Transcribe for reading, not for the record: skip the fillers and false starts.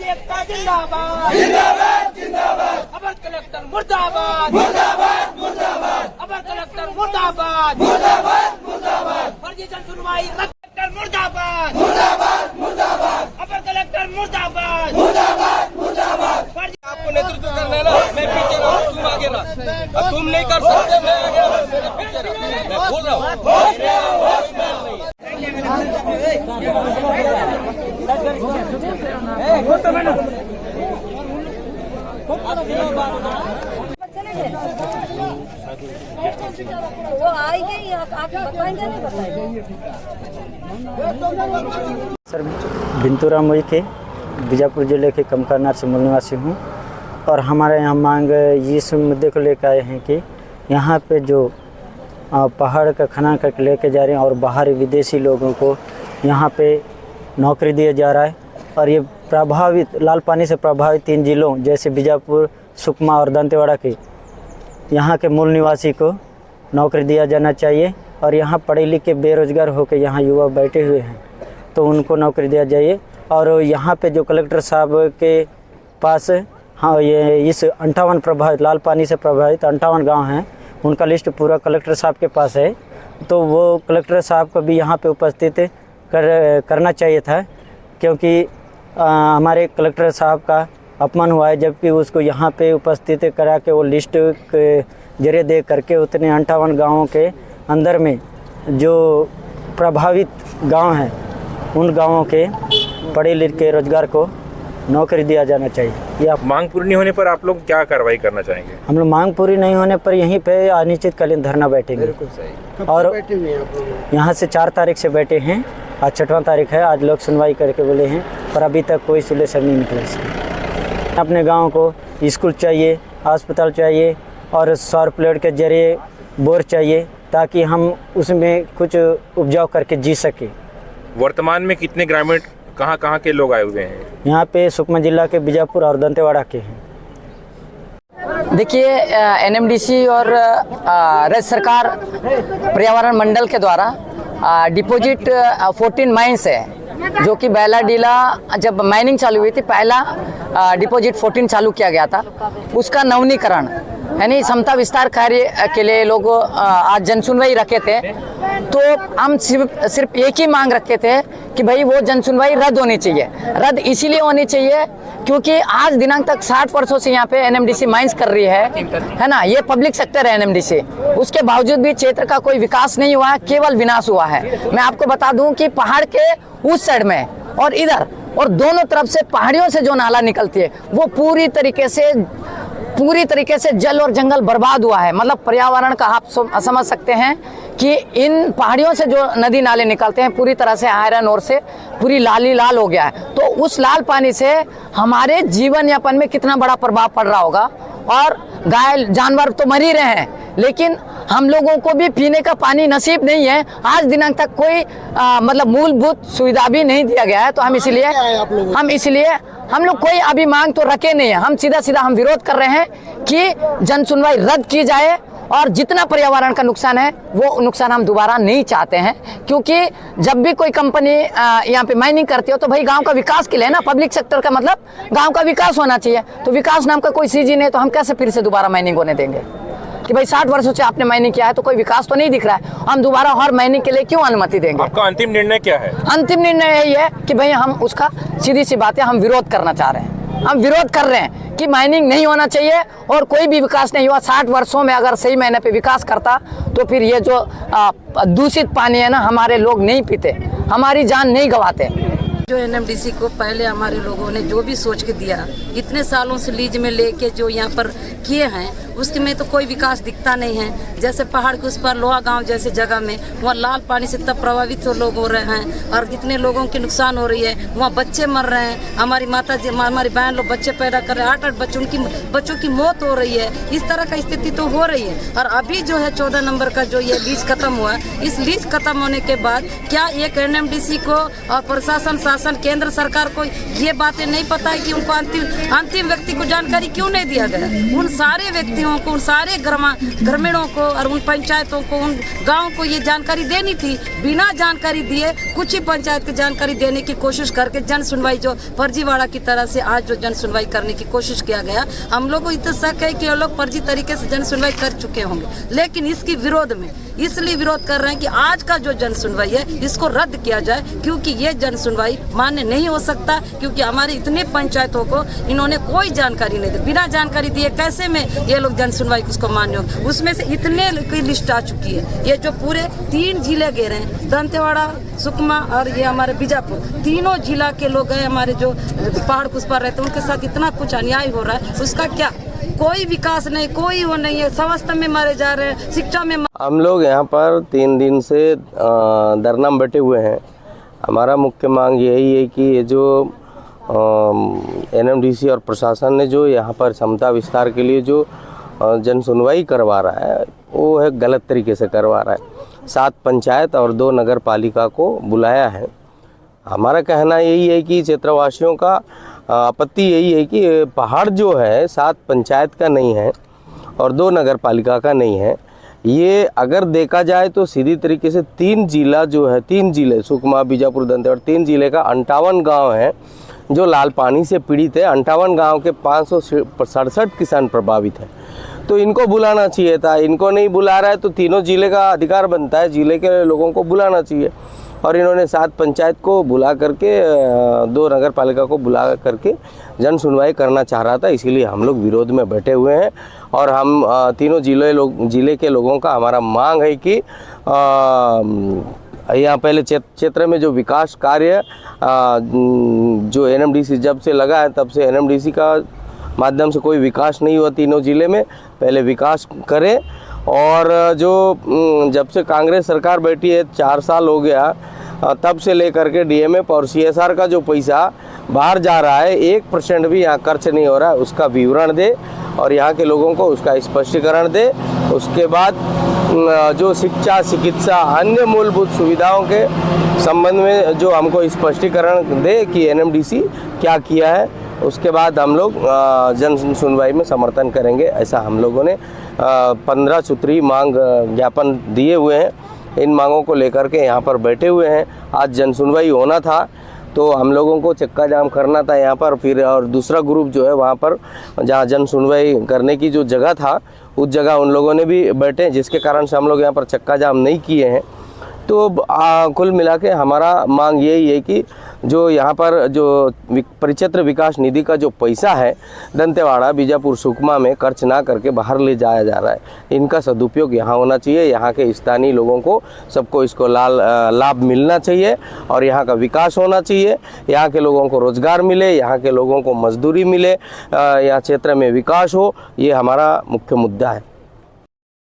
आदिवासी एकता जिंदाबाद जिंदाबाद जिंदाबाद। अपर कलेक्टर मुर्दाबाद मुर्दाबाद मुर्दाबाद। अपर कलेक्टर मुर्दाबाद मुर्दाबाद मुर्दाबाद। फर्जी जन सुनवाई कलेक्टर मुर्दाबाद मुर्दाबाद मुर्दाबाद। अपर कलेक्टर मुर्दाबाद मुर्दाबाद मुर्दाबाद। आपको नेतृत्व करना है ना, मैं पीछे रहा, तुम आगे रहा। अब तुम नहीं कर सकते, मैं आगे रहा, मेरे पीछे रहा। मैं बोल रहा हूँ वो आएंगे, आप बताएंगे नहीं बताएंगे। सर बिंतुराम मोइके बीजापुर जिले के कमकारनार से मूल निवासी हूँ और हमारे यहाँ मांग इस मुद्दे को लेकर आए हैं कि यहाँ पे जो पहाड़ का खनन करके लेके जा रहे हैं और बाहरी विदेशी लोगों को यहाँ पे नौकरी दिया जा रहा है और ये प्रभावित लाल पानी से प्रभावित 3 जिलों जैसे बीजापुर, सुकमा और दंतेवाड़ा के यहाँ के मूल निवासी को नौकरी दिया जाना चाहिए और यहाँ पढ़े लिखे बेरोजगार होकर यहाँ युवा बैठे हुए हैं तो उनको नौकरी दिया जाइए। और यहाँ पे जो कलेक्टर साहब के पास हाँ ये इस 58 प्रभावित लाल पानी से प्रभावित 58 गांव हैं, उनका लिस्ट पूरा कलेक्टर साहब के पास है तो वो कलेक्टर साहब को भी यहाँ पे उपस्थित करना चाहिए था क्योंकि हमारे कलेक्टर साहब का अपमान हुआ है जबकि उसको यहाँ पे उपस्थित करा के वो लिस्ट के जरिए दे करके उतने 58 गाँवों के अंदर में जो प्रभावित गांव हैं उन गांवों के पढ़े लिखे रोजगार को नौकरी दिया जाना चाहिए। या मांग पूरी नहीं होने पर आप लोग क्या कार्रवाई करना चाहेंगे? हम लोग मांग पूरी नहीं होने पर यहीं पे अनिश्चितकालीन धरना बैठेंगे। बिल्कुल सही। और यहाँ से 4 तारीख से बैठे हैं, आज 6वां तारीख है, आज लोग सुनवाई करके बोले हैं पर अभी तक कोई सोल्यूशन नहीं निकला इसका। अपने गाँव को स्कूल चाहिए, अस्पताल चाहिए और सौर प्लेट के जरिए बोर चाहिए ताकि हम उसमें कुछ उपजाऊ करके जी सके। वर्तमान में कितने ग्रामीण कहाँ के लोग आए हुए हैं? यहाँ पे सुकमा जिला के बीजापुर और दंतेवाड़ा के हैं। देखिए एनएमडीसी और राज्य सरकार पर्यावरण मंडल के द्वारा डिपॉजिट 14 माइंस है जो कि बैलाडीला जब माइनिंग चालू हुई थी पहला डिपॉजिट 14 चालू किया गया था, उसका नवीनीकरण यानी क्षमता विस्तार कार्य के लिए लोग आज जनसुनवाई रखे थे तो हम सिर्फ एक ही मांग रखे थे कि भाई वो जनसुनवाई रद्द होनी चाहिए। रद्द इसीलिए होनी चाहिए क्योंकि आज दिनांक तक 60 वर्षों से यहाँ पे एनएमडीसी माइंस कर रही है ना, ये पब्लिक सेक्टर है एनएमडीसी, उसके बावजूद भी क्षेत्र का कोई विकास नहीं हुआ है, केवल विनाश हुआ है। मैं आपको बता दूं कि पहाड़ के उस साइड में और इधर और दोनों तरफ से पहाड़ियों से जो नाला निकलती है वो पूरी तरीके से जल और जंगल बर्बाद हुआ है। मतलब पर्यावरण का आप समझ सकते हैं कि इन पहाड़ियों से जो नदी नाले निकलते हैं पूरी तरह से आयरन और से पूरी लाल हो गया है तो उस लाल पानी से हमारे जीवन यापन में कितना बड़ा प्रभाव पड़ रहा होगा। और गाय जानवर तो मर ही रहे हैं लेकिन हम लोगों को भी पीने का पानी नसीब नहीं है। आज दिनांक तक कोई मतलब मूलभूत सुविधा भी नहीं दिया गया है तो हम लोग कोई अभी मांग तो रखे नहीं है। हम सीधा हम विरोध कर रहे हैं कि जन सुनवाई रद्द की जाए और जितना पर्यावरण का नुकसान है वो नुकसान हम दोबारा नहीं चाहते हैं क्योंकि जब भी कोई कंपनी यहाँ पे माइनिंग करती हो तो भाई गांव का विकास के लिए ना, पब्लिक सेक्टर का मतलब गांव का विकास होना चाहिए। तो विकास नाम का कोई चीज ही नहीं तो हम कैसे फिर से दोबारा माइनिंग होने देंगे कि भाई 60 वर्षों से आपने माइनिंग किया है तो कोई विकास तो नहीं दिख रहा है, हम दोबारा और माइनिंग के लिए क्यों अनुमति देंगे? आपका अंतिम निर्णय क्या है? अंतिम निर्णय यही है कि भाई हम उसका सीधी सी बात है, हम विरोध करना चाह रहे हैं, हम विरोध कर रहे हैं कि माइनिंग नहीं होना चाहिए और कोई भी विकास नहीं हुआ। 60 वर्षों में अगर सही महीने पे विकास करता तो फिर ये जो दूषित पानी है ना हमारे लोग नहीं पीते, हमारी जान नहीं गंवाते। जो एनएमडीसी को पहले हमारे लोगों ने जो भी सोच के दिया, इतने सालों से लीज में लेके जो यहाँ पर किए हैं उसके में तो कोई विकास दिखता नहीं है। जैसे पहाड़ के उस पर लोहा गांव जैसे जगह में वहाँ लाल पानी से तब प्रभावित लोग हो रहे हैं और कितने लोगों के नुकसान हो रही है, वहाँ बच्चे मर रहे हैं। हमारी माता जी हमारी बहन लोग बच्चे पैदा कर रहे हैं, 8-8 बच्चों की मौत हो रही है। इस तरह का स्थिति तो हो रही है। और अभी जो है 14 नंबर का जो ये लीज खत्म हुआ, इस लीज खत्म होने के बाद क्या एक एनएमडीसी को और प्रशासन प्रशासन केंद्र सरकार को ये बातें नहीं पता है कि उनको अंतिम व्यक्ति को जानकारी क्यों नहीं दिया गया। उन सारे व्यक्तियों को, उन सारे ग्रामीणों को और उन पंचायतों को, उन गाँव को ये जानकारी देनी थी। बिना जानकारी दिए कुछ ही पंचायत की जानकारी देने की कोशिश करके जन सुनवाई जो फर्जीवाड़ा की तरह से आज जो जन सुनवाई करने की कोशिश किया गया, हम लोग को इतना शक है कि वो लोग फर्जी तरीके से जन सुनवाई कर चुके होंगे। लेकिन इसकी विरोध में इसलिए विरोध कर रहे हैं कि आज का जो जन सुनवाई है इसको रद्द किया जाए, क्योंकि ये जन सुनवाई मान्य नहीं हो सकता। क्योंकि हमारे इतने पंचायतों को इन्होंने कोई जानकारी नहीं दी। बिना जानकारी दिए कैसे में ये लोग जन सुनवाई उसको मान्य हो। उसमें से इतने की लिस्ट आ चुकी है। ये जो पूरे 3 जिले घेरे हैं, दंतेवाड़ा, सुकमा और ये हमारे बीजापुर, तीनों जिला के लोग हैं हमारे जो पहाड़ कुछ पर रहते हैं, उनके साथ इतना कुछ अन्याय हो रहा है। उसका क्या कोई विकास नहीं, कोई वो नहीं है। स्वास्थ्य में मारे जा रहे हैं, शिक्षा में। हम लोग यहाँ पर 3 दिन से धरना में बैठे हुए हैं। हमारा मुख्य मांग यही है कि ये जो एनएमडीसी और प्रशासन ने जो यहाँ पर क्षमता विस्तार के लिए जो जन सुनवाई करवा रहा है वो है गलत तरीके से करवा रहा है। 7 पंचायत और 2 नगर पालिका को बुलाया है। हमारा कहना यही है कि क्षेत्रवासियों का आपत्ति यही है कि पहाड़ जो है 7 पंचायत का नहीं है और 2 नगर पालिका का नहीं है। ये अगर देखा जाए तो सीधी तरीके से 3 जिला जो है, 3 जिले सुकमा, बीजापुर, दंतेवाड़ा, 3 जिले का 58 गांव है जो लाल पानी से पीड़ित है। 58 गांव के 567 किसान प्रभावित हैं। तो इनको बुलाना चाहिए था। इनको नहीं बुला रहा है तो तीनों जिले का अधिकार बनता है, जिले के लोगों को बुलाना चाहिए। और इन्होंने 7 पंचायत को बुला करके 2 नगर पालिका को बुला करके जन सुनवाई करना चाह रहा था। इसीलिए हम लोग विरोध में बैठे हुए हैं। और हम तीनों जिले के लोगों का हमारा मांग है कि यहाँ पहले क्षेत्र में जो विकास कार्य जो एनएमडीसी जब से लगा है तब से एनएमडीसी का माध्यम से कोई विकास नहीं हुआ तीनों जिले में। पहले विकास करें। और जो जब से कांग्रेस सरकार बैठी है 4 साल हो गया, तब से लेकर के डीएमएफ और सीएसआर का जो पैसा बाहर जा रहा है 1% भी यहाँ खर्च नहीं हो रहा है, उसका विवरण दे और यहाँ के लोगों को उसका स्पष्टीकरण दे। उसके बाद जो शिक्षा, चिकित्सा, अन्य मूलभूत सुविधाओं के संबंध में जो हमको स्पष्टीकरण दे कि एनएमडीसी क्या किया है। उसके बाद हम लोग जन सुनवाई में समर्थन करेंगे। ऐसा हम लोगों ने 15 सूत्री मांग ज्ञापन दिए हुए हैं। इन मांगों को लेकर के यहाँ पर बैठे हुए हैं। आज जन सुनवाई होना था तो हम लोगों को चक्का जाम करना था यहाँ पर। फिर और दूसरा ग्रुप जो है वहाँ पर जहाँ जन सुनवाई करने की जो जगह था उस जगह उन लोगों ने भी बैठे, जिसके कारण से हम लोग यहाँ पर चक्का जाम नहीं किए हैं। तो कुल मिला के हमारा मांग यही है कि जो यहाँ पर जो परिक्षेत्र विकास निधि का जो पैसा है दंतेवाड़ा, बीजापुर, सुकमा में खर्च ना करके बाहर ले जाया जा रहा है, इनका सदुपयोग यहाँ होना चाहिए। यहाँ के स्थानीय लोगों को सबको इसको लाभ मिलना चाहिए और यहाँ का विकास होना चाहिए। यहाँ के लोगों को रोजगार मिले, यहाँ के लोगों को मजदूरी मिले, यहाँ क्षेत्र में विकास हो, ये हमारा मुख्य मुद्दा है।